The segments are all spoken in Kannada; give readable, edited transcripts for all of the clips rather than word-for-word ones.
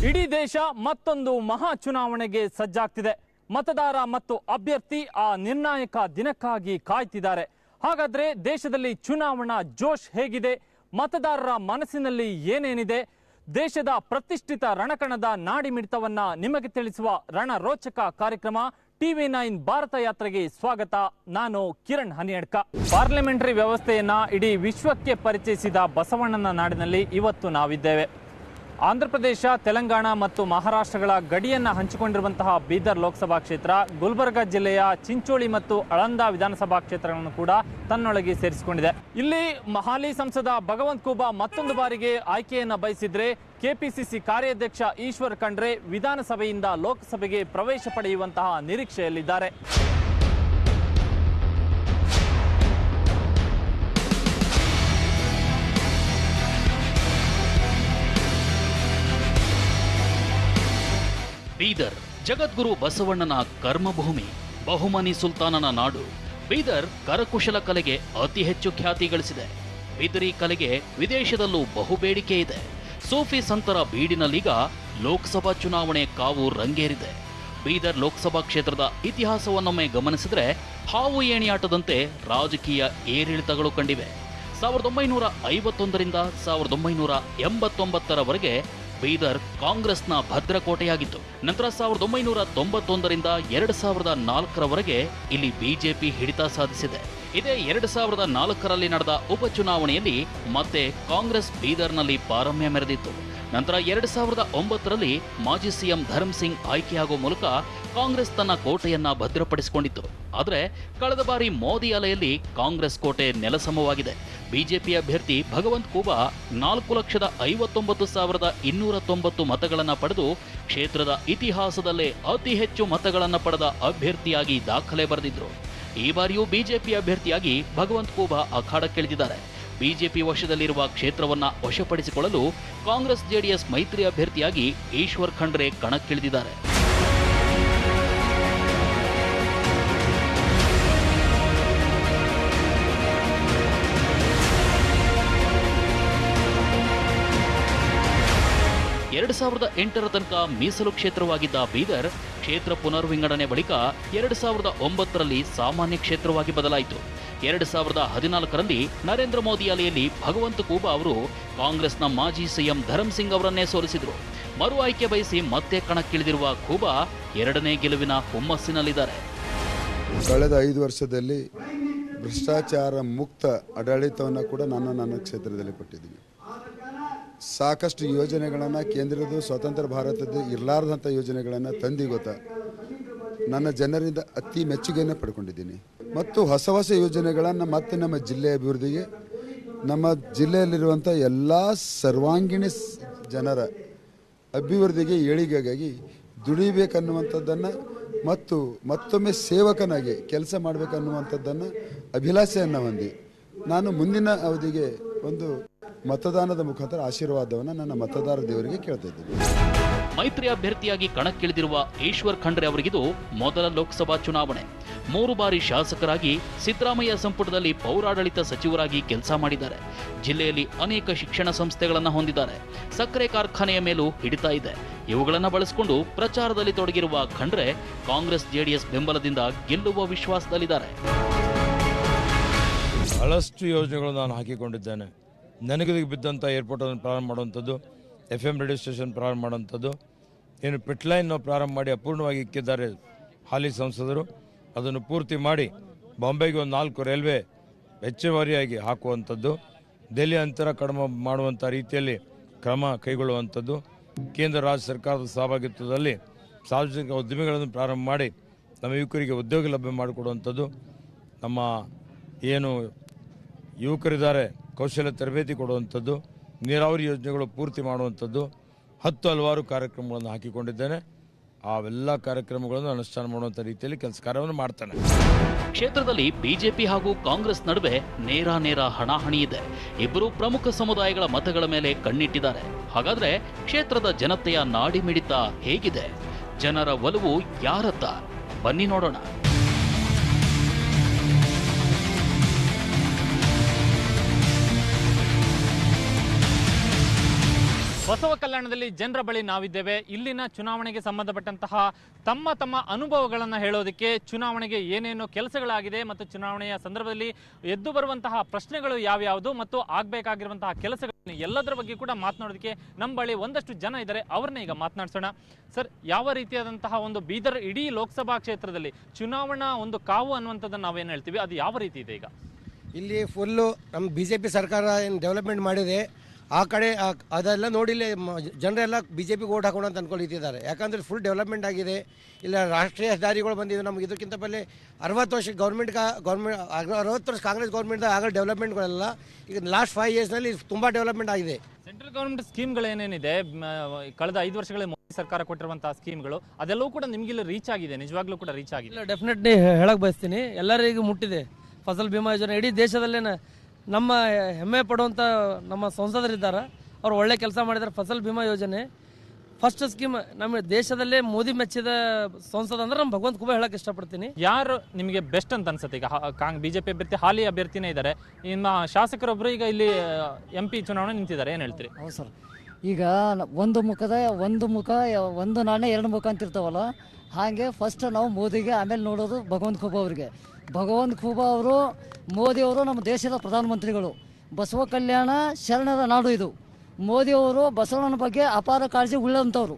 ಇಡೀ ದೇಶ ಮತ್ತೊಂದು ಮಹಾ ಚುನಾವಣೆಗೆ ಸಜ್ಜಾಗ್ತಿದೆ. ಮತದಾರ ಮತ್ತು ಅಭ್ಯರ್ಥಿ ಆ ನಿರ್ಣಾಯಕ ದಿನಕ್ಕಾಗಿ ಕಾಯ್ತಿದ್ದಾರೆ. ಹಾಗಾದ್ರೆ ದೇಶದಲ್ಲಿ ಚುನಾವಣಾ ಜೋಶ್ ಹೇಗಿದೆ? ಮತದಾರರ ಮನಸ್ಸಿನಲ್ಲಿ ಏನೇನಿದೆ? ದೇಶದ ಪ್ರತಿಷ್ಠಿತ ರಣಕಣದ ನಾಡಿಮಿಡಿತವನ್ನ ನಿಮಗೆ ತಿಳಿಸುವ ರಣರೋಚಕ ಕಾರ್ಯಕ್ರಮ TV9 ಭಾರತ ಯಾತ್ರೆಗೆ ಸ್ವಾಗತ. ನಾನು ಕಿರಣ್ ಹನಿಯಡ್ಕ. ಪಾರ್ಲಿಮೆಂಟರಿ ವ್ಯವಸ್ಥೆಯನ್ನ ಇಡೀ ವಿಶ್ವಕ್ಕೆ ಪರಿಚಯಿಸಿದ ಬಸವಣ್ಣನ ನಾಡಿನಲ್ಲಿ ಇವತ್ತು ನಾವಿದ್ದೇವೆ. ಆಂಧ್ರ ಪ್ರದೇಶ, ತೆಲಂಗಾಣ ಮತ್ತು ಮಹಾರಾಷ್ಟ್ರಗಳ ಗಡಿಯನ್ನು ಹಂಚಿಕೊಂಡಿರುವಂತಹ ಬೀದರ್ ಲೋಕಸಭಾ ಕ್ಷೇತ್ರ, ಗುಲ್ಬರ್ಗಾ ಜಿಲ್ಲೆಯ ಚಿಂಚೋಳಿ ಮತ್ತು ಅಳಂದ ವಿಧಾನಸಭಾ ಕ್ಷೇತ್ರಗಳನ್ನು ಕೂಡ ತನ್ನೊಳಗೆ ಸೇರಿಸಿಕೊಂಡಿದೆ. ಇಲ್ಲಿ ಹಾಲಿ ಸಂಸದ ಭಗವಂತ ಖೂಬಾ ಮತ್ತೊಂದು ಬಾರಿಗೆ ಆಯ್ಕೆಯನ್ನು ಬಯಸಿದ್ರೆ, ಕೆಪಿಸಿಸಿ ಕಾರ್ಯಾಧ್ಯಕ್ಷ ಈಶ್ವರ್ ಖಂಡ್ರೆ ವಿಧಾನಸಭೆಯಿಂದ ಲೋಕಸಭೆಗೆ ಪ್ರವೇಶ ಪಡೆಯುವಂತಹ ನಿರೀಕ್ಷೆಯಲ್ಲಿದ್ದಾರೆ. ಬೀದರ್ ಜಗದ್ಗುರು ಬಸವಣ್ಣನ ಕರ್ಮಭೂಮಿ, ಬಹುಮನಿ ಸುಲ್ತಾನನ ನಾಡು. ಬೀದರ್ ಕರಕುಶಲ ಕಲೆಗೆ ಅತಿ ಹೆಚ್ಚು ಖ್ಯಾತಿ ಗಳಿಸಿದೆ. ಬಿದರಿ ಕಲೆಗೆ ವಿದೇಶದಲ್ಲೂ ಬಹುಬೇಡಿಕೆ ಇದೆ. ಸೂಫಿ ಸಂತರ ಬೀಡಿನಲ್ಲೀಗ ಲೋಕಸಭಾ ಚುನಾವಣೆ ಕಾವು ರಂಗೇರಿದೆ. ಬೀದರ್ ಲೋಕಸಭಾ ಕ್ಷೇತ್ರದ ಇತಿಹಾಸವನ್ನೊಮ್ಮೆ ಗಮನಿಸಿದ್ರೆ ಹಾವು ಏಣಿಯಾಟದಂತೆ ರಾಜಕೀಯ ಏರಿಳಿತಗಳು ಕಂಡಿವೆ. 1951ರಿಂದ 1989ರವರೆಗೆ ಬೀದರ್ ಕಾಂಗ್ರೆಸ್ನ ಭದ್ರಕೋಟೆಯಾಗಿತ್ತು. ನಂತರ 1991ರಿಂದ 2004ರವರೆಗೆ ಇಲ್ಲಿ ಬಿಜೆಪಿ ಹಿಡಿತ ಸಾಧಿಸಿದೆ. ಇದೇ 2004ರಲ್ಲಿ ನಡೆದ ಉಪಚುನಾವಣೆಯಲ್ಲಿ ಮತ್ತೆ ಕಾಂಗ್ರೆಸ್ ಬೀದರ್ನಲ್ಲಿ ಪಾರಮ್ಯ ಮೆರೆದಿತ್ತು. ನಂತರ 2009ರಲ್ಲಿ ಮಾಜಿ ಸಿಎಂ ಧರ್ಮ್ ಸಿಂಗ್ ಆಯ್ಕೆಯಾಗುವ ಮೂಲಕ ಕಾಂಗ್ರೆಸ್ ತನ್ನ ಕೋಟೆಯನ್ನ ಭದ್ರಪಡಿಸಿಕೊಂಡಿತ್ತು. ಆದರೆ ಕಳೆದ ಬಾರಿ ಮೋದಿ ಅಲೆಯಲ್ಲಿ ಕಾಂಗ್ರೆಸ್ ಕೋಟೆ ನೆಲಸಮವಾಗಿದೆ. ಬಿಜೆಪಿ ಅಭ್ಯರ್ಥಿ ಭಗವಂತ ಖೂಬಾ 4,59,290 ಮತಗಳನ್ನು ಪಡೆದು ಕ್ಷೇತ್ರದ ಇತಿಹಾಸದಲ್ಲೇ ಅತಿ ಹೆಚ್ಚು ಮತಗಳನ್ನು ಪಡೆದ ಅಭ್ಯರ್ಥಿಯಾಗಿ ದಾಖಲೆ ಬರೆದಿದ್ರು. ಈ ಬಾರಿಯೂ ಬಿಜೆಪಿ ಅಭ್ಯರ್ಥಿಯಾಗಿ ಭಗವಂತ ಖೂಬಾ ಅಖಾಡಕ್ಕಿಳಿದಿದ್ದಾರೆ. ಬಿಜೆಪಿ ವಶದಲ್ಲಿರುವ ಕ್ಷೇತ್ರವನ್ನ ವಶಪಡಿಸಿಕೊಳ್ಳಲು ಕಾಂಗ್ರೆಸ್ ಜೆಡಿಎಸ್ ಮೈತ್ರಿ ಅಭ್ಯರ್ಥಿಯಾಗಿ ಈಶ್ವರ್ ಖಂಡ್ರೆ ಕಣಕ್ಕಿಳಿದಿದ್ದಾರೆ. ಎರಡು 2008ರ ತನಕ ಮೀಸಲು ಕ್ಷೇತ್ರವಾಗಿದ್ದ ಬೀದರ್ ಕ್ಷೇತ್ರ ಪುನರ್ವಿಂಗಡಣೆ ಬಳಿಕ 2009ರಲ್ಲಿ ಸಾಮಾನ್ಯ ಕ್ಷೇತ್ರವಾಗಿ ಬದಲಾಯಿತು. 2014ರಲ್ಲಿ ನರೇಂದ್ರ ಮೋದಿ ಅಲೆಯಲ್ಲಿ ಭಗವಂತ ಖೂಬಾ ಅವರು ಕಾಂಗ್ರೆಸ್ನ ಮಾಜಿ ಸಿಎಂ ಧರ್ಮ್ ಸಿಂಗ್ ಅವರನ್ನೇ ಸೋಲಿಸಿದ್ರು. ಮರು ಆಯ್ಕೆ ಬಯಸಿ ಮತ್ತೆ ಕಣಕ್ಕಿಳಿದಿರುವ ಖೂಬಾ ಎರಡನೇ ಗೆಲುವಿನ ಹುಮ್ಮಸ್ಸಿನಲ್ಲಿದ್ದಾರೆ. ಕಳೆದ 5 ವರ್ಷದಲ್ಲಿ ಭ್ರಷ್ಟಾಚಾರ ಮುಕ್ತ ಆಡಳಿತವನ್ನು ಕೂಡ ನನ್ನ ಕ್ಷೇತ್ರದಲ್ಲಿ ಕೊಟ್ಟಿದ್ದೀನಿ. ಸಾಕಷ್ಟು ಯೋಜನೆಗಳನ್ನು ಕೇಂದ್ರದ ಸ್ವತಂತ್ರ ಭಾರತದ ಇರಲಾರ್ದಂಥ ಯೋಜನೆಗಳನ್ನು ತಂದು ಗೊತ್ತಾ ನನ್ನ ಜನರಿಂದ ಅತಿ ಮೆಚ್ಚುಗೆಯನ್ನು ಪಡ್ಕೊಂಡಿದ್ದೀನಿ. ಮತ್ತು ಹೊಸ ಯೋಜನೆಗಳನ್ನು ಮತ್ತೆ ನಮ್ಮ ಜಿಲ್ಲೆಯ ಅಭಿವೃದ್ಧಿಗೆ, ನಮ್ಮ ಜಿಲ್ಲೆಯಲ್ಲಿರುವಂಥ ಎಲ್ಲ ಸರ್ವಾಂಗೀಣ ಜನರ ಅಭಿವೃದ್ಧಿಗೆ ಏಳಿಗೆಗಾಗಿ ದುಡಿಬೇಕನ್ನುವಂಥದ್ದನ್ನು ಮತ್ತು ಮತ್ತೊಮ್ಮೆ ಸೇವಕನಾಗಿ ಕೆಲಸ ಮಾಡಬೇಕನ್ನುವಂಥದ್ದನ್ನು ಅಭಿಲಾಷೆಯನ್ನು ಹೊಂದಿ ನಾನು ಮುಂದಿನ ಅವಧಿಗೆ ಒಂದು ಮತದಾನದ ಮುಖಾಂತರ ಆಶೀರ್ವಾದವನ್ನು ನನ್ನ ಮತದಾರ ದೇವರಿಗೆ ಕೇಳ್ತಾ ಇದ್ದೀನಿ. ಮೈತ್ರಿ ಅಭ್ಯರ್ಥಿಯಾಗಿ ಕಣಕ್ಕಿಳಿದಿರುವ ಈಶ್ವರ್ ಖಂಡ್ರೆ ಅವರಿಗಿದು ಮೊದಲ ಲೋಕಸಭಾ ಚುನಾವಣೆ. 3 ಬಾರಿ ಶಾಸಕರಾಗಿ ಸಿದ್ದರಾಮಯ್ಯ ಸಂಪುಟದಲ್ಲಿ ಪೌರಾಡಳಿತ ಸಚಿವರಾಗಿ ಕೆಲಸ ಮಾಡಿದ್ದಾರೆ. ಜಿಲ್ಲೆಯಲ್ಲಿ ಅನೇಕ ಶಿಕ್ಷಣ ಸಂಸ್ಥೆಗಳನ್ನು ಹೊಂದಿದ್ದಾರೆ. ಸಕ್ಕರೆ ಕಾರ್ಖಾನೆಯ ಮೇಲೂ ಹಿಡಿತಾ ಇದೆ. ಇವುಗಳನ್ನು ಬಳಸಿಕೊಂಡು ಪ್ರಚಾರದಲ್ಲಿ ತೊಡಗಿರುವ ಖಂಡ್ರೆ ಕಾಂಗ್ರೆಸ್ ಜೆಡಿಎಸ್ ಬೆಂಬಲದಿಂದ ಗೆಲ್ಲುವ ವಿಶ್ವಾಸದಲ್ಲಿದ್ದಾರೆ. ಬಹಳಷ್ಟು ಯೋಜನೆಗಳು ನಾನು ಹಾಕಿಕೊಂಡಿದ್ದೇನೆ. ನನಗೆ ಬಿದ್ದಂಥ ಏರ್ಪೋರ್ಟನ್ನು ಪ್ರಾರಂಭ ಮಾಡುವಂಥದ್ದು, FM ರೇಡಿಯೋ ಸ್ಟೇಷನ್ ಪ್ರಾರಂಭ ಮಾಡುವಂಥದ್ದು, ಏನು ಪಿಟ್ಲೈನ್ ಪ್ರಾರಂಭ ಮಾಡಿ ಅಪೂರ್ಣವಾಗಿ ಇಕ್ಕಿದ್ದಾರೆ ಹಾಲಿ ಸಂಸದರು. ಅದನ್ನು ಪೂರ್ತಿ ಮಾಡಿ ಬಾಂಬೆಗೆ ಒಂದು 4 ರೈಲ್ವೆ ಹೆಚ್ಚುವರಿಯಾಗಿ ಹಾಕುವಂಥದ್ದು, ದೆಹಲಿ ಅಂತರ ಕಡಿಮೆ ಮಾಡುವಂಥ ರೀತಿಯಲ್ಲಿ ಕ್ರಮ ಕೈಗೊಳ್ಳುವಂಥದ್ದು, ಕೇಂದ್ರ ರಾಜ್ಯ ಸರ್ಕಾರದ ಸಹಭಾಗಿತ್ವದಲ್ಲಿ ಸಾರ್ವಜನಿಕ ಉದ್ಯಮಿಗಳನ್ನು ಪ್ರಾರಂಭ ಮಾಡಿ ನಮ್ಮ ಯುವಕರಿಗೆ ಉದ್ಯೋಗ ಲಭ್ಯ ಮಾಡಿಕೊಡುವಂಥದ್ದು, ನಮ್ಮ ಏನು ಯುವಕರಿದ್ದಾರೆ ಕೌಶಲ್ಯ ತರಬೇತಿ ಕೊಡುವಂಥದ್ದು, ನೀರಾವರಿ ಯೋಜನೆಗಳು ಪೂರ್ತಿ ಮಾಡುವಂಥದ್ದು, 10 ಹಲವಾರು ಕಾರ್ಯಕ್ರಮಗಳನ್ನು ಹಾಕಿಕೊಂಡಿದ್ದೇನೆ. ಅವೆಲ್ಲ ಕಾರ್ಯಕ್ರಮಗಳನ್ನು ಅನುಷ್ಠಾನ ಮಾಡುವಂಥ ರೀತಿಯಲ್ಲಿ ಕೆಲಸ ಕಾರ್ಯವನ್ನು ಮಾಡ್ತಾನೆ. ಕ್ಷೇತ್ರದಲ್ಲಿ ಬಿಜೆಪಿ ಹಾಗೂ ಕಾಂಗ್ರೆಸ್ ನಡುವೆ ನೇರ ಹಣಾಹಣಿ ಇದೆ. ಇಬ್ಬರು ಪ್ರಮುಖ ಸಮುದಾಯಗಳ ಮತಗಳ ಮೇಲೆ ಕಣ್ಣಿಟ್ಟಿದ್ದಾರೆ. ಹಾಗಾದ್ರೆ ಕ್ಷೇತ್ರದ ಜನತೆಯ ನಾಡಿ ಮಿಡಿತ ಹೇಗಿದೆ? ಜನರ ಒಲವು ಯಾರತ್ತ? ಬನ್ನಿ ನೋಡೋಣ. ಬಸವ ಕಲ್ಯಾಣದಲ್ಲಿ ಜನರ ಬಳಿ ನಾವಿದ್ದೇವೆ. ಇಲ್ಲಿನ ಚುನಾವಣೆಗೆ ಸಂಬಂಧಪಟ್ಟಂತಹ ತಮ್ಮ ಅನುಭವಗಳನ್ನು ಹೇಳೋದಕ್ಕೆ, ಚುನಾವಣೆಗೆ ಏನೇನು ಕೆಲಸಗಳಾಗಿದೆ ಮತ್ತು ಚುನಾವಣೆಯ ಸಂದರ್ಭದಲ್ಲಿ ಎದ್ದು ಬರುವಂತಹ ಪ್ರಶ್ನೆಗಳು ಯಾವ್ಯಾವುದು ಮತ್ತು ಆಗಬೇಕಾಗಿರುವಂತಹ ಕೆಲಸಗಳನ್ನು ಎಲ್ಲದರ ಬಗ್ಗೆ ಕೂಡ ಮಾತನಾಡೋದಕ್ಕೆ ನಮ್ಮ ಬಳಿ ಒಂದಷ್ಟು ಜನ ಇದ್ದಾರೆ. ಅವ್ರನ್ನ ಈಗ ಮಾತನಾಡಿಸೋಣ. ಸರ್, ಯಾವ ರೀತಿಯಾದಂತಹ ಒಂದು ಬೀದರ್ ಇಡೀ ಲೋಕಸಭಾ ಕ್ಷೇತ್ರದಲ್ಲಿ ಚುನಾವಣಾ ಒಂದು ಕಾವು ಅನ್ನುವಂಥದ್ದನ್ನು ನಾವೇನು ಹೇಳ್ತೀವಿ, ಅದು ಯಾವ ರೀತಿ ಇದೆ ಈಗ? ಇಲ್ಲಿ ಫುಲ್ಲು ನಮ್ಮ BJP ಸರ್ಕಾರ ಏನು ಡೆವಲಪ್ಮೆಂಟ್ ಮಾಡಿದೆ ಆ ಕಡೆ ಅದೆಲ್ಲ ನೋಡಿ ಜನರೆಲ್ಲ BJPಗೆ ಓಟ್ ಹಾಕೋಣ ಅಂತ ಅಂದ್ಕೊಂಡಿದ್ದಾರೆ. ಯಾಕಂದರೆ ಫುಲ್ ಡೆವಲಪ್ಮೆಂಟ್ ಆಗಿದೆ. ಇಲ್ಲ ರಾಷ್ಟ್ರೀಯ ಹೆದ್ದಾರಿಗಳು ಬಂದಿವೆ. ನಮ್ಗೆ ಇದಕ್ಕಿಂತ ಪहिले 60 ವರ್ಷ ಗೌರ್ಮೆಂಟ್ 60 ವರ್ಷ ಕಾಂಗ್ರೆಸ್ ಗೌರ್ಮೆಂಟ್ ಆಗೋ ಡೆವಲಪ್ಮೆಂಟ್ಗಳೆಲ್ಲ ಈಗ ಲಾಸ್ಟ್ 5 ಇಯರ್ಸ್ನಲ್ಲಿ ತುಂಬ ಡೆವಲಪ್ಮೆಂಟ್ ಆಗಿದೆ. ಸೆಂಟ್ರಲ್ ಗೌರ್ಮೆಂಟ್ ಸ್ಕೀಮ್ಗಳು ಏನೇನಿದೆ, ಕಳೆದ 5 ವರ್ಷಗಳಲ್ಲಿ ಮೋದಿ ಸರ್ಕಾರ ಕೊಟ್ಟಿರುವಂತಹ ಸ್ಕೀಮ್ಗಳು, ಅದೆಲ್ಲವೂ ಕೂಡ ನಿಮಗಿಲ್ಲಿ ರೀಚ್ ಆಗಿದೆ, ನಿಜವಾಗ್ಲೂ ಕೂಡ ರೀಚ್ ಆಗಿದೆ? ಇಲ್ಲ, ಡೆಫಿನೆಟ್ಲಿ ಹೇಳಕ್ಕೆ ಬಯಸ್ತೀನಿ. ಎಲ್ಲರಿಗೂ ಮುಟ್ಟಿದೆ ಫಸಲ್ ಬಿಮಾ ಯೋಜನೆ. ಇಡೀ ದೇಶದಲ್ಲೇ ನಮ್ಮ ಹೆಮ್ಮೆ ಪಡುವಂಥ ನಮ್ಮ ಸಂಸದರಿದ್ದಾರೆ, ಅವ್ರು ಒಳ್ಳೆ ಕೆಲಸ ಮಾಡಿದ್ದಾರೆ. ಫಸಲ್ ಬಿಮಾ ಯೋಜನೆ ಫಸ್ಟ್ ಸ್ಕೀಮ್ ನಮ್ಮ ದೇಶದಲ್ಲೇ ಮೋದಿ ಮೆಚ್ಚಿದ ಸಂಸದ ಅಂದ್ರೆ ನಮ್ಮ ಭಗವಂತ ಖೂಬಾ ಹೇಳಕ್ಕೆ ಇಷ್ಟಪಡ್ತೀನಿ. ಯಾರು ನಿಮಗೆ ಬೆಸ್ಟ್ ಅಂತ ಅನ್ಸುತ್ತೆ? ಈಗ BJP ಅಭ್ಯರ್ಥಿ ಹಾಲಿ ಅಭ್ಯರ್ಥಿನೇ ಇದ್ದಾರೆ, ನಿಮ್ಮ ಶಾಸಕರೊಬ್ಬರು ಈಗ ಇಲ್ಲಿ MP ಚುನಾವಣೆ ನಿಂತಿದ್ದಾರೆ, ಏನು ಹೇಳ್ತೀರಿ? ಹೌದು ಸರ್. ಈಗ ಒಂದು ಒಂದು ನಾಣ್ಯ ಎರಡು ಮುಖ ಅಂತಿರ್ತಾವಲ್ಲ, ಹಾಗೆ ಫಸ್ಟ್ ನಾವು ಮೋದಿಗೆ, ಆಮೇಲೆ ನೋಡೋದು ಭಗವಂತ ಖೂಬಾ ಅವರಿಗೆ. ಭಗವಂತ ಖೂಬಾ ಅವರು, ಮೋದಿಯವರು ನಮ್ಮ ದೇಶದ ಪ್ರಧಾನಮಂತ್ರಿಗಳು. ಬಸವ ಕಲ್ಯಾಣ ಶರಣರ ನಾಡು ಇದು. ಮೋದಿಯವರು ಬಸವಣ್ಣನ ಬಗ್ಗೆ ಅಪಾರ ಕಾಳಜಿ ಉಳ್ಳಂಥವ್ರು.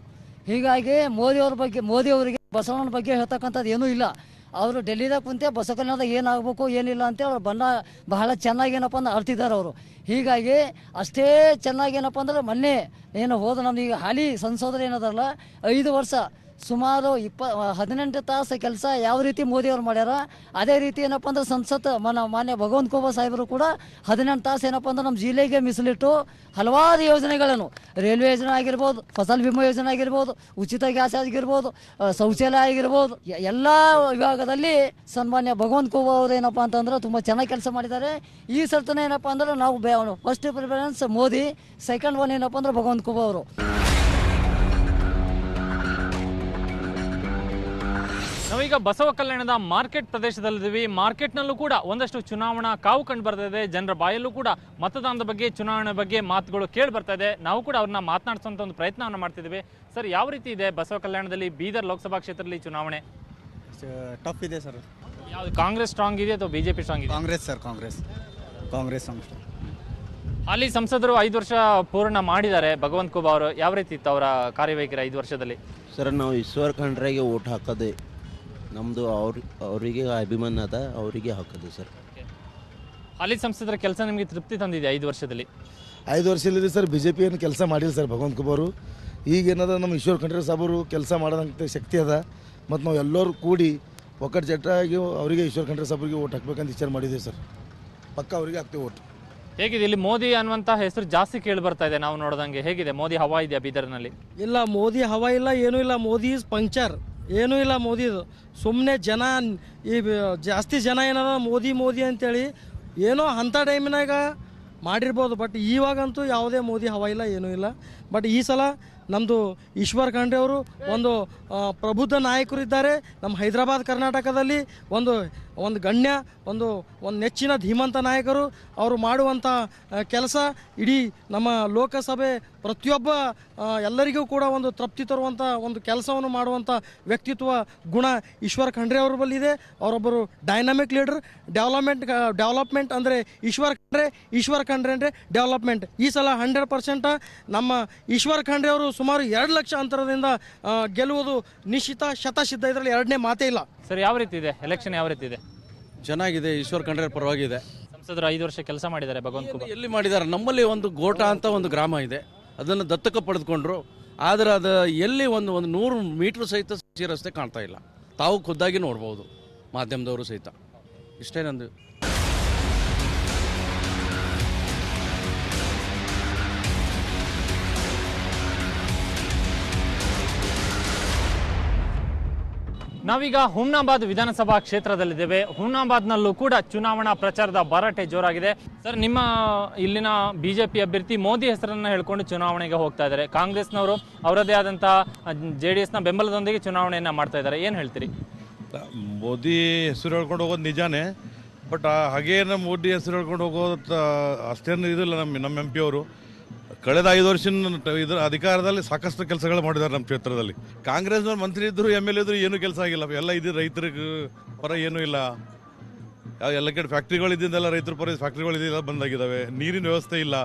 ಹೀಗಾಗಿ ಮೋದಿಯವರಿಗೆ ಬಸವಣ್ಣನ ಬಗ್ಗೆ ಹೇಳ್ತಕ್ಕಂಥದ್ದು ಏನೂ ಇಲ್ಲ. ಅವರು ಡೆಲ್ಲಿದಾಗ ಕುಂತೆ ಬಸವ ಕಲ್ಯಾಣದಾಗ ಏನಾಗಬೇಕು ಏನಿಲ್ಲ ಅಂತೇಳಿ ಅವ್ರು ಬಹಳ ಚೆನ್ನಾಗಿ ಏನಪ್ಪ ಅಂದ್ರೆ ಅರ್ತಿದ್ದಾರೆ ಅವರು. ಹೀಗಾಗಿ ಅಷ್ಟೇ ಚೆನ್ನಾಗಿ ಏನಪ್ಪ ಅಂದ್ರೆ ಮೊನ್ನೆ ಹೋದ ನಮ್ಗೆ ಹಾಲಿ ಸಂಸದರು ಏನದಾರಲ್ಲ, 5 ವರ್ಷ ಸುಮಾರು 18 ತಾಸು ಕೆಲಸ ಯಾವ ರೀತಿ ಮೋದಿಯವರು ಮಾಡ್ಯಾರ, ಅದೇ ರೀತಿ ಏನಪ್ಪ ಅಂದ್ರೆ ಸಂಸತ್ ಮಾನ್ಯ ಭಗವಂತ ಖೂಬಾ ಸಾಹೇಬರು ಕೂಡ 18 ತಾಸು ಏನಪ್ಪ ಅಂದ್ರೆ ನಮ್ಮ ಜಿಲ್ಲೆಗೆ ಮೀಸಲಿಟ್ಟು ಹಲವಾರು ಯೋಜನೆಗಳನ್ನು, ರೈಲ್ವೆ ಯೋಜನೆ ಆಗಿರ್ಬೋದು, ಫಸಲ್ ಬಿಮಾ ಯೋಜನೆ ಆಗಿರ್ಬೋದು, ಉಚಿತ ಗ್ಯಾಸ್ ಆಗಿರ್ಬೋದು, ಶೌಚಾಲಯ ಆಗಿರ್ಬೋದು, ಎಲ್ಲ ವಿಭಾಗದಲ್ಲಿ ಸನ್ಮಾನ್ಯ ಭಗವಂತ ಖೂಬಾ ಅವರು ಏನಪ್ಪ ಅಂತಂದ್ರೆ ತುಂಬ ಚೆನ್ನಾಗಿ ಕೆಲಸ ಮಾಡಿದ್ದಾರೆ. ಈ ಸರ್ತನ ಏನಪ್ಪ ಅಂದ್ರೆ ನಾವು first preference Modi, second one ಏನಪ್ಪ ಅಂದ್ರೆ ಭಗವಂತ ಖೂಬಾ ಅವರು. ನಾವೀಗ ಬಸವ ಕಲ್ಯಾಣದ ಮಾರ್ಕೆಟ್ ಪ್ರದೇಶದಲ್ಲಿದ್ದೀವಿ. ಮಾರ್ಕೆಟ್ನಲ್ಲೂ ಕೂಡ ಒಂದಷ್ಟು ಚುನಾವಣಾ ಕಾವು ಕಂಡು ಬರ್ತಾ ಇದೆ. ಜನರ ಬಾಯಲ್ಲೂ ಕೂಡ ಮತದಾನದ ಬಗ್ಗೆ, ಚುನಾವಣೆ ಬಗ್ಗೆ ಮಾತುಗಳು ಕೇಳಿ ಬರ್ತಾ ಇದೆ. ನಾವು ಕೂಡ ಅವ್ರನ್ನ ಮಾತನಾಡಿಸುವಂಥ ಒಂದು ಪ್ರಯತ್ನವನ್ನು ಮಾಡ್ತಿದ್ದೀವಿ. ಸರ್, ಯಾವ ರೀತಿ ಇದೆ ಬಸವ ಕಲ್ಯಾಣದಲ್ಲಿ ಬೀದರ್ ಲೋಕಸಭಾ ಕ್ಷೇತ್ರದಲ್ಲಿ ಚುನಾವಣೆ? ಟಫ್ ಇದೆ ಸರ್. ಯಾವುದು, ಕಾಂಗ್ರೆಸ್ ಸ್ಟ್ರಾಂಗ್ ಇದೆ ಅಥವಾ BJP ಸ್ಟ್ರಾಂಗ್ ಇದೆ? ಕಾಂಗ್ರೆಸ್ ಸರ್, ಕಾಂಗ್ರೆಸ್. ಹಾಲಿ ಸಂಸದರು 5 ವರ್ಷ ಪೂರ್ಣ ಮಾಡಿದ್ದಾರೆ ಭಗವಂತ ಖೂಬಾ ಅವರು. ಯಾವ ರೀತಿ ಇತ್ತು ಅವರ ಕಾರ್ಯವೈಖರಿ 5 ವರ್ಷದಲ್ಲಿ? ಸರ್, ನಾವು ಈಶ್ವರ್ ಖಂಡ್ರೆಗೆ ಓಟ್ ಹಾಕೋದೆ ನಮ್ಮದು. ಅವರಿಗೆ ಅಭಿಮಾನ ಅದ, ಅವರಿಗೆ ಹಾಕೋದು ಸರ್. ಹಾಲಿ ಸಂಸದರ ಕೆಲಸ ನಿಮಗೆ ತೃಪ್ತಿ ತಂದಿದೆ 5 ವರ್ಷದಲ್ಲಿ? 5 ವರ್ಷದಲ್ಲಿ ಸರ್ BJP ಏನು ಕೆಲಸ ಮಾಡಿಲ್ಲ ಸರ್ ಭಗವಂತ ಖೂಬಾ ಅವರು. ಈಗೇನದ ನಮ್ಮ ಈಶ್ವರ್ ಖಂಡ್ರೆ ಸಾಬರು ಕೆಲಸ ಮಾಡೋದಂಥ ಶಕ್ತಿ ಅದ. ಮತ್ತು ನಾವು ಎಲ್ಲರೂ ಕೂಡಿ ಒಕ್ಕಟ್ಟುಜಟ್ಟಾಗಿ ಅವರಿಗೆ ಈಶ್ವರ್ ಖಂಡ್ರೆ ಸಾಬರಿಗೆ ಓಟ್ ಹಾಕ್ಬೇಕಂತ ವಿಚಾರ ಮಾಡಿದ್ದೀವಿ ಸರ್. ಪಕ್ಕ ಅವರಿಗೆ ಹಾಕ್ತೀವಿ ಓಟ್. ಹೇಗಿದೆ ಇಲ್ಲಿ ಮೋದಿ ಅನ್ನುವಂಥ ಹೆಸರು ಜಾಸ್ತಿ ಕೇಳಿ ಬರ್ತಾ ಇದೆ ನಾವು ನೋಡ್ದಂಗೆ? ಹೇಗಿದೆ, ಮೋದಿ ಹವಾ ಇದೆಯಾ ಬೀದರ್ನಲ್ಲಿ? ಇಲ್ಲ, ಮೋದಿ ಹವಾ ಇಲ್ಲ, ಏನೂ ಇಲ್ಲ. ಮೋದಿ ಈಸ್ ಪಂಕ್ಚರ್, ಏನೂ ಇಲ್ಲ ಮೋದಿದು. ಸುಮ್ಮನೆ ಜನ ಜಾಸ್ತಿ ಜನ ಏನದ ಮೋದಿ ಅಂತೇಳಿ ಏನೋ ಅಂಥ ಟೈಮಿನಾಗ ಮಾಡಿರ್ಬೋದು. ಬಟ್ ಇವಾಗಂತೂ ಯಾವುದೇ ಮೋದಿ ಹವಾ ಇಲ್ಲ, ಏನೂ ಇಲ್ಲ. ಬಟ್ ಈ ಸಲ ನಮ್ಮದು ಈಶ್ವರ್ ಖಂಡ್ರೆ ಅವರು ಒಂದು ಪ್ರಬುದ್ಧ ನಾಯಕರು ಇದ್ದಾರೆ. ನಮ್ಮ ಹೈದರಾಬಾದ್ ಕರ್ನಾಟಕದಲ್ಲಿ ಒಂದು ಗಣ್ಯ, ಒಂದು ನೆಚ್ಚಿನ ಧೀಮಂತ ನಾಯಕರು. ಅವರು ಮಾಡುವಂಥ ಕೆಲಸ ಇಡೀ ನಮ್ಮ ಲೋಕಸಭೆ ಪ್ರತಿಯೊಬ್ಬ ಎಲ್ಲರಿಗೂ ಕೂಡ ಒಂದು ತೃಪ್ತಿ ತರುವಂಥ ಒಂದು ಕೆಲಸವನ್ನು ಮಾಡುವಂಥ ವ್ಯಕ್ತಿತ್ವ ಗುಣ ಈಶ್ವರ್ ಖಂಡ್ರೆ ಅವ್ರ ಬಲ್ಲಿದೆ. ಅವರೊಬ್ಬರು ಡೈನಾಮಿಕ್ ಲೀಡರ್. ಡೆವಲಪ್ಮೆಂಟ್ ಅಂದರೆ ಈಶ್ವರ್ ಖಂಡ್ರೆ ಅಂದರೆ ಡೆವಲಪ್ಮೆಂಟ್. ಈ ಸಲ 100% ನಮ್ಮ ಈಶ್ವರ್ ಖಂಡ್ರೆ ಅವರು ಸುಮಾರು 2 ಲಕ್ಷ ಅಂತರದಿಂದ ಗೆಲ್ಲುವುದು ನಿಶ್ಚಿತ, ಶತಸಿದ್ಧ. ಇದರಲ್ಲಿ ಎರಡನೇ ಮಾತೇ ಇಲ್ಲ. ಸರ್, ಯಾವ ರೀತಿ ಇದೆ ಎಲೆಕ್ಷನ್? ಯಾವ ರೀತಿ ಇದೆ? ಚೆನ್ನಾಗಿದೆ, ಈಶ್ವರ್ ಖಂಡ್ರೆ ಪರವಾಗಿದೆ. ಸಂಸದರು 5 ವರ್ಷ ಕೆಲಸ ಮಾಡಿದ್ದಾರೆ ಭಗವಂತ ಖೂಬಾ. ಎಲ್ಲಿ ಮಾಡಿದ್ದಾರೆ? ನಮ್ಮಲ್ಲಿ ಒಂದು ಗೋಟ ಅಂತ ಒಂದು ಗ್ರಾಮ ಇದೆ, ಅದನ್ನು ದತ್ತಕ ಪಡೆದುಕೊಂಡ್ರು. ಆದರೆ ಅದು ಎಲ್ಲಿ ಒಂದು 100 ಮೀಟ್ರ್ ಸಹಿತ ರಸ್ತೆ ಕಾಣ್ತಾ ಇಲ್ಲ. ತಾವು ಖುದ್ದಾಗಿ ನೋಡ್ಬೋದು, ಮಾಧ್ಯಮದವರು ಸಹಿತ. ಇಷ್ಟೇ ನಂದು. ನಾವೀಗ ಹುಮ್ನಾಬಾದ್ ವಿಧಾನಸಭಾ ಕ್ಷೇತ್ರದಲ್ಲಿದ್ದೇವೆ. ಹುಮ್ನಾಬಾದ್ನಲ್ಲೂ ಕೂಡ ಚುನಾವಣಾ ಪ್ರಚಾರದ ಭರಾಟೆ ಜೋರಾಗಿದೆ. ಸರ್, ನಿಮ್ಮ ಇಲ್ಲಿನ BJP ಅಭ್ಯರ್ಥಿ ಮೋದಿ ಹೆಸರನ್ನು ಹೇಳ್ಕೊಂಡು ಚುನಾವಣೆಗೆ ಹೋಗ್ತಾ ಇದ್ದಾರೆ. ಕಾಂಗ್ರೆಸ್ನವರು ಅವರದೇ ಆದಂಥ JDSನ ಬೆಂಬಲದೊಂದಿಗೆ ಚುನಾವಣೆಯನ್ನು ಮಾಡ್ತಾ ಇದ್ದಾರೆ, ಏನು ಹೇಳ್ತೀರಿ? ಮೋದಿ ಹೆಸರು ಹೇಳ್ಕೊಂಡು ಹೋಗೋದು ನಿಜಾನೇ. ಬಟ್ ಹಾಗೇ ನಮ್ಮ ಮೋದಿ ಹೆಸರು ಹೇಳ್ಕೊಂಡು ಹೋಗೋದು ಅಷ್ಟೇನು ಇದಿಲ್ಲ. ನಮ್ಮ MP ಅವರು ಕಳೆದ 5 ವರ್ಷ ಇದರ ಅಧಿಕಾರದಲ್ಲಿ ಸಾಕಷ್ಟು ಕೆಲಸಗಳು ಮಾಡಿದ್ದಾರೆ ನಮ್ಮ ಕ್ಷೇತ್ರದಲ್ಲಿ. ಕಾಂಗ್ರೆಸ್ನವ್ರು ಮಂತ್ರಿ ಇದ್ರು MLA ಇದ್ರು ಏನೂ ಕೆಲಸ ಆಗಿಲ್ಲ. ಎಲ್ಲ ಇದು ರೈತರಿಗೆ ಪರ ಏನೂ ಇಲ್ಲ. ಎಲ್ಲ ಕಡೆ ಫ್ಯಾಕ್ಟ್ರಿಗಳು ಇದ್ದಿಂದೆಲ್ಲ ರೈತರ ಪರ ಫ್ಯಾಕ್ಟ್ರಿಗಳು ಇದೆಲ್ಲ ಬಂದಾಗಿದ್ದಾವೆ. ನೀರಿನ ವ್ಯವಸ್ಥೆ ಇಲ್ಲ,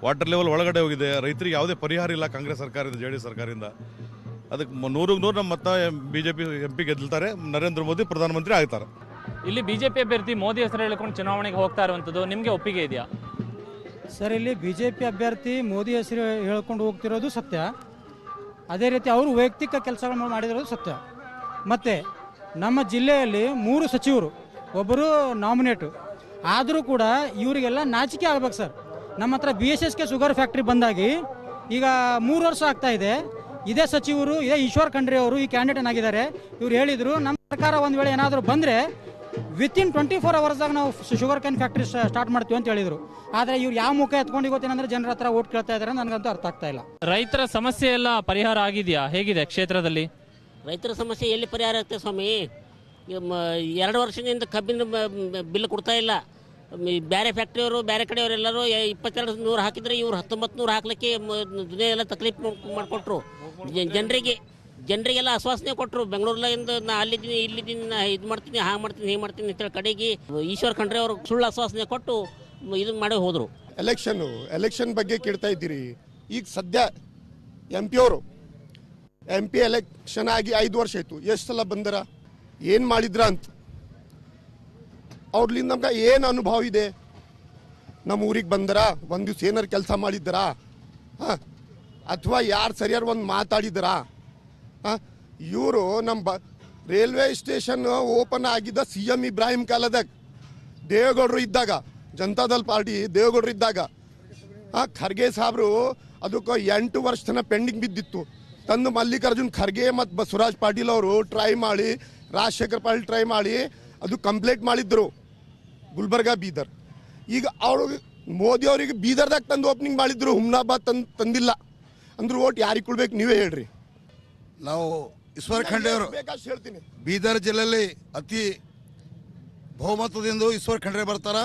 ವಾಟರ್ ಲೆವೆಲ್ ಒಳಗಡೆ ಹೋಗಿದೆ. ರೈತರಿಗೆ ಯಾವುದೇ ಪರಿಹಾರ ಇಲ್ಲ ಕಾಂಗ್ರೆಸ್ ಸರ್ಕಾರದಿಂದ, JDS ಸರ್ಕಾರದಿಂದ. ಅದಕ್ಕೆ 100ಕ್ಕೆ 100 ನಮ್ಮ ಮತ BJP MP ಗೆಲ್ತಾರೆ, ನರೇಂದ್ರ ಮೋದಿ ಪ್ರಧಾನಮಂತ್ರಿ ಆಗ್ತಾರೆ. ಇಲ್ಲಿ BJP ಅಭ್ಯರ್ಥಿ ಮೋದಿ ಹೆಸರು ಹೇಳಿಕೊಂಡು ಚುನಾವಣೆಗೆ ಹೋಗ್ತಾ ಇರುವಂಥದ್ದು ನಿಮಗೆ ಒಪ್ಪಿಗೆ ಇದೆಯಾ? ಸರ್, ಇಲ್ಲಿ BJP ಅಭ್ಯರ್ಥಿ ಮೋದಿ ಹೆಸರು ಹೇಳ್ಕೊಂಡು ಹೋಗ್ತಿರೋದು ಸತ್ಯ. ಅದೇ ರೀತಿ ಅವರು ವೈಯಕ್ತಿಕ ಕೆಲಸಗಳನ್ನು ಮಾಡಿರೋದು ಸತ್ಯ. ಮತ್ತು ನಮ್ಮ ಜಿಲ್ಲೆಯಲ್ಲಿ 3 ಸಚಿವರು, ಒಬ್ಬರು ನಾಮಿನೇಟು. ಆದರೂ ಕೂಡ ಇವರಿಗೆಲ್ಲ ನಾಚಿಕೆ ಆಗ್ಬೇಕು ಸರ್. ನಮ್ಮ ಹತ್ರ BSSK ಶುಗರ್ ಫ್ಯಾಕ್ಟ್ರಿ ಬಂದಾಗಿ ಈಗ 3 ವರ್ಷ ಆಗ್ತಾ ಇದೆ. ಇದೇ ಸಚಿವರು, ಇದೇ ಈಶ್ವರ್ ಖಂಡ್ರೆ ಅವರು ಈ ಕ್ಯಾಂಡಿಡೇಟ್ ಆಗಿದ್ದಾರೆ. ಇವ್ರು ಹೇಳಿದರು, ನಮ್ಮ ಸರ್ಕಾರ ಒಂದು ವೇಳೆ ಏನಾದರೂ ಬಂದರೆ ವಿತಿನ್ 24 ಅವರ್ಸ್ದಾಗ ನಾವು ಶುಗರ್ ಕ್ಯಾನ್ ಫ್ಯಾಕ್ಟ್ರಿ ಸ್ಟಾರ್ಟ್ ಮಾಡ್ತೀವಿ ಅಂತ ಹೇಳಿದರು. ಆದರೆ ಇವ್ರು ಯಾವ ಮುಖ ಎತ್ಕೊಂಡು ಗೊತ್ತೇನಂದ್ರೆ ಜನರ ಹತ್ರ ಓಟ್ ಕೇಳ್ತಾ ಇದ್ದಾರೆ, ನನಗಂತೂ ಅರ್ಥ ಆಗ್ತಾ ಇಲ್ಲ. ರೈತರ ಸಮಸ್ಯೆ ಎಲ್ಲ ಪರಿಹಾರ ಆಗಿದೆಯಾ? ಹೇಗಿದೆ ಕ್ಷೇತ್ರದಲ್ಲಿ ರೈತರ ಸಮಸ್ಯೆ? ಎಲ್ಲಿ ಪರಿಹಾರ ಆಗ್ತದೆ ಸ್ವಾಮಿ? 2 ವರ್ಷದಿಂದ ಕಬ್ಬಿನ ಬಿಲ್ ಕೊಡ್ತಾ ಇಲ್ಲ. ಬೇರೆ ಫ್ಯಾಕ್ಟ್ರಿಯವರು, ಬೇರೆ ಕಡೆಯವರೆಲ್ಲರೂ 2200 ಹಾಕಿದ್ರೆ ಇವ್ರು 1900 ಹಾಕ್ಲಿಕ್ಕೆ ದುನಿಯಾ ಎಲ್ಲ ತಕ್ಲೀಫ್ ಮಾಡಿಕೊಟ್ರು. ಜನರಿಗೆಲ್ಲ ಆಶ್ವಾಸನೆ ಕೊಟ್ಟರು. ಬೆಂಗಳೂರಲ್ಲಿಂದ ನಾ ಅಲ್ಲಿದ್ದೀನಿ, ಇಲ್ಲಿದ್ದೀನಿ, ನಾ ಇದು ಮಾಡ್ತೀನಿ, ಹಾಗೆ ಮಾಡ್ತೀನಿ, ಹೀಗೆ ಮಾಡ್ತೀನಿ ಅಂತೇಳಿ ಕಡೆಗೆ ಈಶ್ವರ್ ಖಂಡ್ರೆ ಅವರು ಸುಳ್ಳು ಆಶ್ವಾಸನೆ ಕೊಟ್ಟು ಇದನ್ನು ಮಾಡಿ ಹೋದರು. ಎಲೆಕ್ಷನ್ ಬಗ್ಗೆ ಕೇಳ್ತಾ ಇದ್ದೀರಿ. ಈಗ ಸದ್ಯ MP ಅವರು MP ಎಲೆಕ್ಷನ್ ಆಗಿ 5 ವರ್ಷ ಆಯಿತು. ಎಷ್ಟು ಸಲ ಬಂದರ, ಏನು ಮಾಡಿದ್ರ ಅಂತ ಅವ್ರಲಿಂದ ನಮ್ಗೆ ಏನು ಅನುಭವ ಇದೆ? ನಮ್ಮ ಊರಿಗೆ ಬಂದರ, ಒಂದು ದಿವ್ಸ ಏನಾರು ಕೆಲಸ ಮಾಡಿದ್ದಾರಾ? ಹಾಂ, ಅಥವಾ ಯಾರು ಸರಿಯಾರು ಒಂದು ಮಾತಾಡಿದಾರಾ? ಹಾಂ, ಇವರು ನಮ್ಮ ರೈಲ್ವೆ ಸ್ಟೇಷನ್ ಓಪನ್ ಆಗಿದ್ದ CM ಇಬ್ರಾಹಿಂ ಕಾಲದಾಗ, ದೇವೇಗೌಡರು ಇದ್ದಾಗ, ಜನತಾದಳ ಪಾರ್ಟಿ ದೇವೇಗೌಡರು ಇದ್ದಾಗ. ಹಾಂ, ಖರ್ಗೆ ಸಾಹೇಬರು ಅದಕ್ಕೆ 8 ವರ್ಷ ತನಕ ಪೆಂಡಿಂಗ್ ಬಿದ್ದಿತ್ತು. ತಂದು ಮಲ್ಲಿಕಾರ್ಜುನ್ ಖರ್ಗೆ ಮತ್ತು ಬಸವರಾಜ್ ಪಾಟೀಲ್ ಅವರು ಟ್ರೈ ಮಾಡಿ, ರಾಜಶೇಖರ್ ಪಾಟೀಲ್ ಟ್ರೈ ಮಾಡಿ ಅದು ಕಂಪ್ಲೀಟ್ ಮಾಡಿದ್ರು, ಗುಲ್ಬರ್ಗಾ, ಬೀದರ್. ಈಗ ಅವರು ಮೋದಿ ಅವರಿಗೆ ಬೀದರ್ದಾಗ ತಂದು ಓಪನಿಂಗ್ ಮಾಡಿದ್ರು, ಹುಮ್ನಾಬಾದ್ ತಂದಿಲ್ಲ. ಅಂದ್ರೆ ಓಟ್ ಯಾರಿಗೆ ಕೊಡ್ಬೇಕು ನೀವೇ ಹೇಳ್ರಿ. ನಾವು ಈಶ್ವರ್ ಖಂಡ್ರೆ ಅವರು ಹೇಳ್ತೀನಿ, ಬೀದರ್ ಜಿಲ್ಲೆಯಲ್ಲಿ ಅತಿ ಬಹುಮತದಿಂದ ಈಶ್ವರ್ ಖಂಡ್ರೆ ಬರ್ತಾರ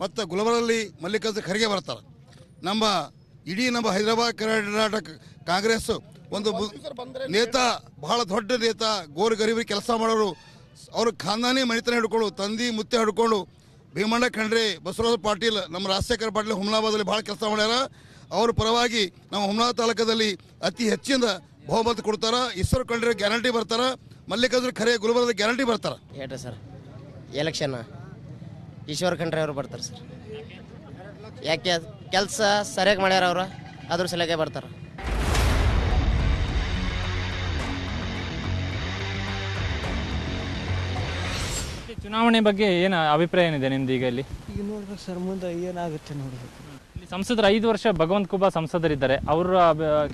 ಮತ್ತು ಗುಲ್ಬರ್ಗದಲ್ಲಿ ಮಲ್ಲಿಕಾರ್ಜುನ ಖರ್ಗೆ ಬರ್ತಾರೆ. ನಮ್ಮ ಇಡೀ ನಮ್ಮ ಹೈದರಾಬಾದ್ ಕರ್ನಾಟಕ ಕಾಂಗ್ರೆಸ್ ಒಂದು ನೇತಾ, ಬಹಳ ದೊಡ್ಡ ನೇತಾ, ಗೋರ್ ಗರೀಬರಿಗೆ ಕೆಲಸ ಮಾಡೋರು. ಅವರು ಖಾನದಾನಿ ಮನೆತನ ಹಿಡ್ಕೊಂಡು, ತಂದಿ ಮುತ್ತೆ ಹಿಡ್ಕೊಂಡು ಭೀಮಣ್ಣ ಖಂಡ್ರೆ, ಬಸವರಾಜ ಪಾಟೀಲ್, ನಮ್ಮ ರಾಜಶೇಖರ್ ಪಾಟೀಲ್ ಹುಮ್ನಾಬಾದಲ್ಲಿ ಭಾಳ ಕೆಲಸ ಮಾಡ್ಯಾರ. ಅವ್ರ ಪರವಾಗಿ ನಮ್ಮ ಹುಮ್ನಾಬಾದ್ ತಾಲೂಕದಲ್ಲಿ ಅತಿ ಹೆಚ್ಚಿನ ಬಹುಮತ ಕೊಡ್ತಾರ. ಈಶ್ವರ್ ಖಂಡ್ರೆ ಗ್ಯಾರಂಟಿ ಬರ್ತಾರ, ಮಲ್ಲಿಕಾರ್ಜುನ ಖರ್ಗೆ ಗುಲ್ಬರ್ಗದ ಗ್ಯಾರಂಟಿ ಬರ್ತಾರ. ಹೇಳ್ರಿ ಸರ್, ಎಲೆಕ್ಷನ್ ಈಶ್ವರ್ ಖಂಡ್ರೆ ಅವರು ಬರ್ತಾರೆ ಸರ್. ಯಾಕೆ ಕೆಲಸ ಸರಿಯಾಗಿ ಮಾಡ್ಯಾರ ಅವರು, ಅದ್ರ ಸಲಗೆ ಬರ್ತಾರೆ. ಚುನಾವಣೆ ಬಗ್ಗೆ ಏನು ಅಭಿಪ್ರಾಯ ಏನಿದೆ ನಿಮ್ದು? ಈಗ ಇಲ್ಲಿ ನೋಡ್ಬೇಕು ಸರ್, ಮುಂದೆ ಏನಾಗುತ್ತೆ ನೋಡ್ಬೇಕು. ಇಲ್ಲಿ ಸಂಸದರು 5 ವರ್ಷ ಭಗವಂತ ಖೂಬಾ ಸಂಸದರಿದ್ದಾರೆ, ಅವರ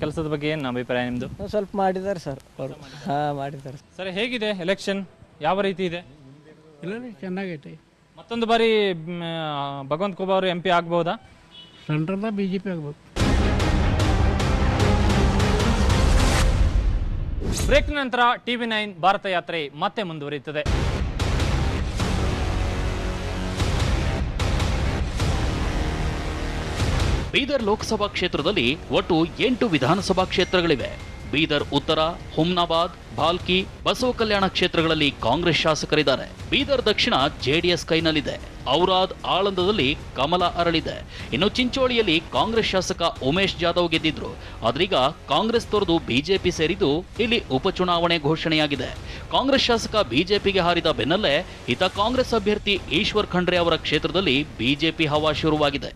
ಕೆಲಸದ ಬಗ್ಗೆ ಏನು ಅಭಿಪ್ರಾಯ ನಿಮ್ಮದು? ಸ್ವಲ್ಪ ಮಾಡಿದ್ದಾರೆ ಸರ್ ಅವರು. ಹಾಂ, ಮಾಡಿದ್ದಾರೆ ಸರ್. ಹೇಗಿದೆ ಎಲೆಕ್ಷನ್, ಯಾವ ರೀತಿ ಇದೆ? ಇಲ್ಲ, ಚೆನ್ನಾಗೈತೆ. ಮತ್ತೊಂದು ಬಾರಿ ಭಗವಂತ ಖೂಬಾ ಅವರು MP ಆಗ್ಬಹುದಾ? ಸೆಂಟ್ರಲ್ BJP ಆಗ್ಬೇಕು. ಬ್ರೇಕ್ ನಂತರ TV9 ಭಾರತ ಯಾತ್ರೆ ಮತ್ತೆ ಮುಂದುವರಿಯುತ್ತದೆ. ಬೀದರ್ ಲೋಕಸಭಾ ಕ್ಷೇತ್ರದಲ್ಲಿ ಒಟ್ಟು 8 ವಿಧಾನಸಭಾ ಕ್ಷೇತ್ರಗಳಿವೆ. ಬೀದರ್ ಉತ್ತರ, ಹುಮ್ನಾಬಾದ್, ಭಾಲ್ಕಿ, ಬಸವ ಕಲ್ಯಾಣ ಕ್ಷೇತ್ರಗಳಲ್ಲಿ ಕಾಂಗ್ರೆಸ್ ಶಾಸಕರಿದ್ದಾರೆ. ಬೀದರ್ ದಕ್ಷಿಣ JDS ಕೈನಲ್ಲಿದೆ. ಔರಾದ್, ಆಳಂದದಲ್ಲಿ ಕಮಲ ಅರಳಿದೆ. ಇನ್ನು ಚಿಂಚೋಳಿಯಲ್ಲಿ ಕಾಂಗ್ರೆಸ್ ಶಾಸಕ ಉಮೇಶ್ ಜಾಧವ್ ಗೆದ್ದಿದ್ರು. ಆದ್ರೀಗ ಕಾಂಗ್ರೆಸ್ ತೊರೆದು BJP ಸೇರಿದ್ದು ಇಲ್ಲಿ ಉಪಚುನಾವಣೆ ಘೋಷಣೆಯಾಗಿದೆ. ಕಾಂಗ್ರೆಸ್ ಶಾಸಕ BJPಗೆ ಹಾರಿದ ಬೆನ್ನಲ್ಲೇ ಈತ ಕಾಂಗ್ರೆಸ್ ಅಭ್ಯರ್ಥಿ ಈಶ್ವರ್ ಖಂಡ್ರೆ ಅವರ ಕ್ಷೇತ್ರದಲ್ಲಿ BJP ಹವಾ ಶುರುವಾಗಿದೆ.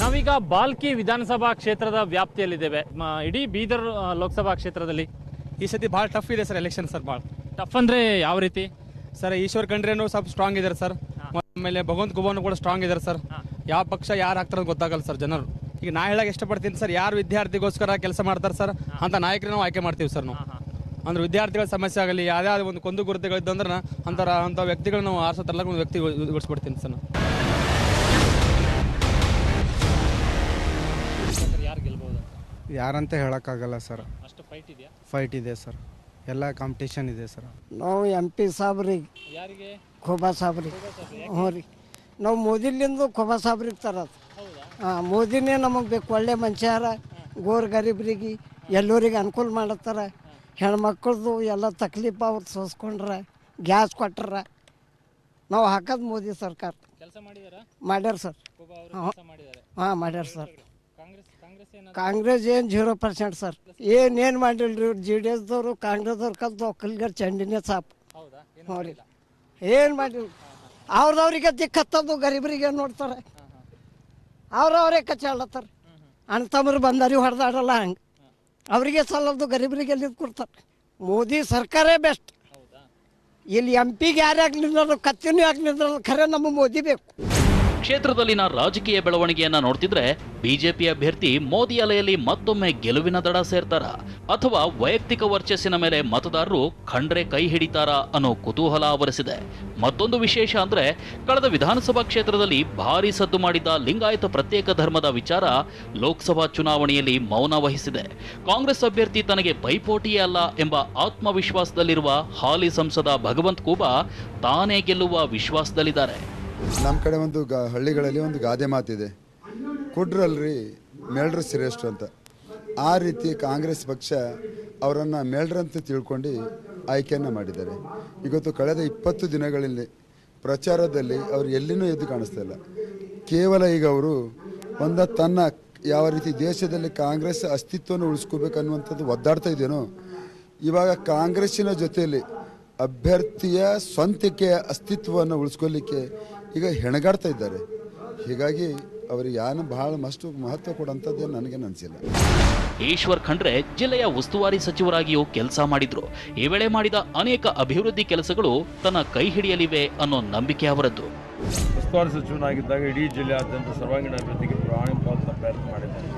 ನಾವೀಗ ಬಾಲ್ಕಿ ವಿಧಾನಸಭಾ ಕ್ಷೇತ್ರದ ವ್ಯಾಪ್ತಿಯಲ್ಲಿದ್ದೇವೆ. ಇಡೀ ಬೀದರ್ ಲೋಕಸಭಾ ಕ್ಷೇತ್ರದಲ್ಲಿ ಈ ಸತಿ ಭಾಳ ಟಫ್ ಇದೆ ಸರ್ ಎಲೆಕ್ಷನ್ ಸರ್. ಭಾಳ ಟಫ್ ಅಂದರೆ ಯಾವ ರೀತಿ ಸರ್? ಈಶ್ವರ್ ಖಂಡ್ರೆನೂ ಸ್ವಲ್ಪ ಸ್ಟ್ರಾಂಗ್ ಇದ್ದಾರೆ ಸರ್. ಆಮೇಲೆ ಭಗವಂತ ಖೂಬಾನು ಕೂಡ ಸ್ಟ್ರಾಂಗ್ ಇದ್ದಾರೆ ಸರ್. ಯಾವ ಪಕ್ಷ ಯಾರು ಹಾಕ್ತಾರೋ ಗೊತ್ತಾಗಲ್ಲ ಸರ್ ಜನರು. ಈಗ ನಾ ಹೇಳಕ್ಕೆ ಇಷ್ಟಪಡ್ತೀನಿ ಸರ್, ಯಾರು ವಿದ್ಯಾರ್ಥಿಗೋಸ್ಕರ ಕೆಲಸ ಮಾಡ್ತಾರೆ ಸರ್ ಅಂತ ನಾಯಕರು ನಾವು ಆಯ್ಕೆ ಮಾಡ್ತೀವಿ ಸರ್. ನಾವು ಅಂದ್ರೆ ವಿದ್ಯಾರ್ಥಿಗಳ ಸಮಸ್ಯೆ ಆಗಲಿ, ಯಾವುದೇ ಒಂದು ಕುಂದುಕೊರತೆಗಳಿದ್ದಂದ್ರೆ ಅಂಥ ವ್ಯಕ್ತಿಗಳು ನಾವು ಆರಿಸೋತಲ್ಲ ಒಂದು ವ್ಯಕ್ತಿ ಗೊಳಿಸ್ಬಿಡ್ತೀನಿ ಸರ್. ಯಾರಂತ ಹೇಳೋಕ್ಕಾಗಲ್ಲ ಸರ್. ಅಷ್ಟು ಫೈಟ್ ಇದೆಯಾ? ಫೈಟ್ ಇದೆ ಸರ್. ಎಲ್ಲ ಕಾಂಪಿಟೇಷನ್ ಇದೆ ಸರ್. ನಾವು MP ಸಾಬ್ರಿಗೆ ಯಾರಿಗೆ? ಖೋಬಾ ಸಾಬ್ರಿಗೆ. ಹ್ಞೂ ರೀ, ನಾವು ಮೋದಿಲಿಂದ ಖೋಬಾ ಸಾಬ್ರಿಗೆ ತರೋದು. ಹಾಂ, ಮೋದಿನೇ ನಮಗೆ ಬೇಕು. ಒಳ್ಳೆ ಮನುಷ್ಯರ, ಗೋರ್ ಗರೀಬ್ರಿಗೆ ಎಲ್ಲರಿಗೆ ಅನುಕೂಲ ಮಾಡತ್ತಾರ. ಹೆಣ್ಮಕ್ಳದು ಎಲ್ಲ ತಕ್ಲೀಫ ಅವ್ರು ಸೋಸ್ಕೊಂಡ್ರ, ಗ್ಯಾಸ್ ಕೊಟ್ರ. ನಾವು ಹಾಕೋದು ಮೋದಿ ಸರ್ಕಾರ. ಕೆಲಸ ಮಾಡಿದಾರಾ? ಮಾಡ್ಯಾರ ಸರ್. ಹಾಂ, ಮಾಡ್ಯಾರ ಸರ್. ಕಾಂಗ್ರೆಸ್ ಕಾಂಗ್ರೆಸ್ ಏನು 0% ಸರ್. ಏನೇನು ಮಾಡಿಲ್ರಿ JDSದವರು, ಕಾಂಗ್ರೆಸ್ದವ್ರು ಕಲ್ತು ಒಕ್ಕಲಿಗರ ಚಂಡಿನೇ ಸಾಪ್. ಹ್ಞೂ ರೀ, ಏನು ಮಾಡಿಲ್ಲ. ಅವ್ರದವ್ರಿಗೆ ದಿಕ್ಕತ್ತದು, ಗರೀಬರಿಗೆ ನೋಡ್ತಾರೆ. ಅವ್ರವರೇ ಕಚ್ಚಾಡ್ಲತ್ತಾರೆ. ಅಣ್ಣ ತಮ್ಮರು ಬಂದಾರಿ ಹೊಡೆದಾಡಲ್ಲ ಹಂಗೆ. ಅವರಿಗೆ ಸಲ್ಲದು, ಗರೀಬರಿಗೆ ಎಲ್ಲಿ ಕೊಡ್ತಾರೆ. ಮೋದಿ ಸರ್ಕಾರೇ ಬೆಸ್ಟ್. ಇಲ್ಲಿ MP ಯಾರೇ ಆಗ್ಲಿಲ್ಲ, ಕತ್ತಿನೂ ಆಗ್ಲಿಲ್ಲ, ಖರೆ ನಮ್ಮ ಮೋದಿ ಬೇಕು. ಕ್ಷೇತ್ರದಲ್ಲಿನ ರಾಜಕೀಯ ಬೆಳವಣಿಗೆಯನ್ನ ನೋಡ್ತಿದ್ರೆ ಬಿಜೆಪಿ ಅಭ್ಯರ್ಥಿ ಮೋದಿ ಅಲೆಯಲ್ಲಿ ಮತ್ತೊಮ್ಮೆ ಗೆಲುವಿನ ದಡ ಸೇರ್ತಾರ ಅಥವಾ ವೈಯಕ್ತಿಕ ವರ್ಚಸ್ಸಿನ ಮೇಲೆ ಮತದಾರರು ಖಂಡ್ರೆ ಕೈ ಹಿಡಿತಾರಾ ಅನ್ನೋ ಕುತೂಹಲ ಆವರಿಸಿದೆ. ಮತ್ತೊಂದು ವಿಶೇಷ ಅಂದ್ರೆ ಕಳೆದ ವಿಧಾನಸಭಾ ಕ್ಷೇತ್ರದಲ್ಲಿ ಭಾರೀ ಸದ್ದು ಮಾಡಿದ್ದ ಲಿಂಗಾಯತ ಪ್ರತ್ಯೇಕ ಧರ್ಮದ ವಿಚಾರ ಲೋಕಸಭಾ ಚುನಾವಣೆಯಲ್ಲಿ ಮೌನ ವಹಿಸಿದೆ. ಕಾಂಗ್ರೆಸ್ ಅಭ್ಯರ್ಥಿ ತನಗೆ ಪೈಪೋಟಿಯೇ ಅಲ್ಲ ಎಂಬ ಆತ್ಮವಿಶ್ವಾಸದಲ್ಲಿರುವ ಹಾಲಿ ಸಂಸದ ಭಗವಂತ್ ಖೂಬಾ ತಾನೇ ಗೆಲ್ಲುವ ವಿಶ್ವಾಸದಲ್ಲಿದ್ದಾರೆ. ನಮ್ಮ ಕಡೆ ಒಂದು ಹಳ್ಳಿಗಳಲ್ಲಿ ಒಂದು ಗಾದೆ ಮಾತಿದೆ, ಕುಡ್ರಲ್ರಿ ಮೇಳ್ರ ಶ್ರೇಷ್ಠ ಅಂತ. ಆ ರೀತಿ ಕಾಂಗ್ರೆಸ್ ಪಕ್ಷ ಅವರನ್ನು ಮೇಳ್ರಂತ ತಿಳ್ಕೊಂಡು ಆಯ್ಕೆಯನ್ನು ಮಾಡಿದ್ದಾರೆ. ಇವತ್ತು ಕಳೆದ 20 ದಿನಗಳಲ್ಲಿ ಪ್ರಚಾರದಲ್ಲಿ ಅವರು ಎಲ್ಲಿನೂ ಎದ್ದು ಕಾಣಿಸ್ತಾ ಇಲ್ಲ. ಕೇವಲ ಈಗ ಅವರು ತನ್ನ ಯಾವ ರೀತಿ ದೇಶದಲ್ಲಿ ಕಾಂಗ್ರೆಸ್ ಅಸ್ತಿತ್ವವನ್ನು ಉಳಿಸ್ಕೋಬೇಕನ್ನುವಂಥದ್ದು ಒದ್ದಾಡ್ತಾ ಇದೆಯೋ, ಇವಾಗ ಕಾಂಗ್ರೆಸ್ಸಿನ ಜೊತೆಯಲ್ಲಿ ಅಭ್ಯರ್ಥಿಯ ಸ್ವಂತಕ್ಕೆ ಅಸ್ತಿತ್ವವನ್ನು ಉಳಿಸ್ಕೊಳ್ಳಿಕ್ಕೆ ಈಗ ಹೆಣಗಾಡ್ತಾ ಇದ್ದಾರೆ. ಹೀಗಾಗಿ ಅವರಿಗೆ ಬಹಳ ಮಹತ್ವ ಕೊಡುವಂಥದ್ದು ನನಗೇನು ಅನಿಸಿಲ್ಲ. ಈಶ್ವರ್ ಖಂಡ್ರೆ ಜಿಲ್ಲೆಯ ಉಸ್ತುವಾರಿ ಸಚಿವರಾಗಿಯೂ ಕೆಲಸ ಮಾಡಿದ್ರು. ಈ ವೇಳೆ ಮಾಡಿದ ಅನೇಕ ಅಭಿವೃದ್ಧಿ ಕೆಲಸಗಳು ತನ್ನ ಕೈ ಹಿಡಿಯಲಿವೆ ಅನ್ನೋ ನಂಬಿಕೆ ಅವರದ್ದು. ಉಸ್ತುವಾರಿ ಸಚಿವನಾಗಿದ್ದಾಗ ಇಡೀ ಜಿಲ್ಲೆಯಾದ್ಯಂತ ಸರ್ವಾಂಗೀಣ ಅಭಿವೃದ್ಧಿಗೆ ಪ್ರಾಮಾಣಿಕವಾದ ಪ್ರಯತ್ನ ಮಾಡಿದ್ದೇನೆ.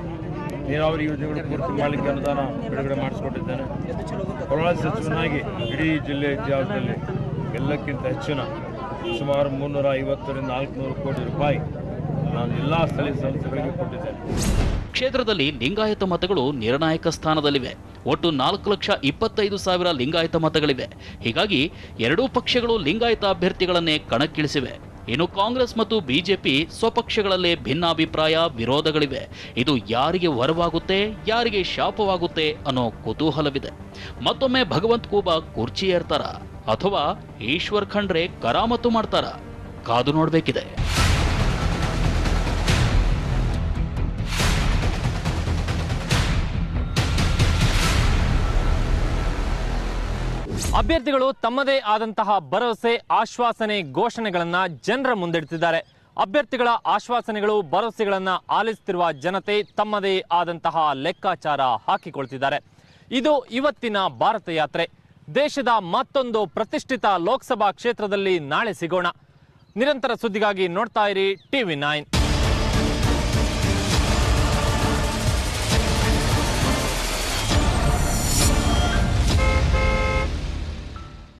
ನೀರಾವರಿ ಯೋಜನೆಗಳು ಪೂರ್ತಿ ಮಾಡಲಿಕ್ಕೆ ಅನುದಾನ ಬಿಡುಗಡೆ ಮಾಡಿಸಿಕೊಟ್ಟಿದ್ದೇನೆ. ಪ್ರವಾಸಿ ಸಚಿವನಾಗಿ ಇಡೀ ಜಿಲ್ಲೆಯ ಇತಿಹಾಸದಲ್ಲಿ ಎಲ್ಲಕ್ಕಿಂತ ಹೆಚ್ಚಿನ ಸುಮಾರು 350ರಿಂದ 400 ಕೋಟಿ ರೂಪಾಯಿ ನಾನು ಎಲ್ಲ ಸ್ಥಳೀಯ ಸಂಸ್ಥೆಗಳಿಗೆ ಕೊಟ್ಟಿದ್ದೇನೆ. ಕ್ಷೇತ್ರದಲ್ಲಿ ಲಿಂಗಾಯತ ಮತಗಳು ನಿರ್ಣಾಯಕ ಸ್ಥಾನದಲ್ಲಿವೆ. ಒಟ್ಟು 4,25,000 ಲಿಂಗಾಯತ ಮತಗಳಿವೆ. ಹೀಗಾಗಿ ಎರಡೂ ಪಕ್ಷಗಳು ಲಿಂಗಾಯತ ಅಭ್ಯರ್ಥಿಗಳನ್ನೇ ಕಣಕ್ಕಿಳಿಸಿವೆ. ಇನ್ನು ಕಾಂಗ್ರೆಸ್ ಮತ್ತು ಬಿಜೆಪಿ ಸ್ವಪಕ್ಷಗಳಲ್ಲೇ ಭಿನ್ನಾಭಿಪ್ರಾಯ, ವಿರೋಧಗಳಿವೆ. ಇದು ಯಾರಿಗೆ ವರವಾಗುತ್ತೆ, ಯಾರಿಗೆ ಶಾಪವಾಗುತ್ತೆ ಅನ್ನೋ ಕುತೂಹಲವಿದೆ. ಮತ್ತೊಮ್ಮೆ ಭಗವಂತ್ ಖೂಬಾ ಕುರ್ಚಿ ಏರ್ತಾರ ಅಥವಾ ಈಶ್ವರ್ ಖಂಡ್ರೆ ಕರಾಮತ್ತು ಮಾಡ್ತಾರ? ಕಾದು ನೋಡಬೇಕಿದೆ. ಅಭ್ಯರ್ಥಿಗಳು ತಮ್ಮದೇ ಆದಂತಹ ಭರವಸೆ, ಆಶ್ವಾಸನೆ, ಘೋಷಣೆಗಳನ್ನ ಜನರ ಮುಂದಿಡ್ತಿದ್ದಾರೆ. ಅಭ್ಯರ್ಥಿಗಳ ಆಶ್ವಾಸನೆಗಳು, ಭರವಸೆಗಳನ್ನ ಆಲಿಸುತ್ತಿರುವ ಜನತೆ ತಮ್ಮದೇ ಆದಂತಹ ಲೆಕ್ಕಾಚಾರ ಹಾಕಿಕೊಳ್ತಿದ್ದಾರೆ. ಇದು ಇವತ್ತಿನ ಭಾರತ ಯಾತ್ರೆ. ದೇಶದ ಮತ್ತೊಂದು ಪ್ರತಿಷ್ಠಿತ ಲೋಕಸಭಾ ಕ್ಷೇತ್ರದಲ್ಲಿ ನಾಳೆ ಸಿಗೋಣ. ನಿರಂತರ ಸುದ್ದಿಗಾಗಿ ನೋಡ್ತಾ ಇರಿ TV9.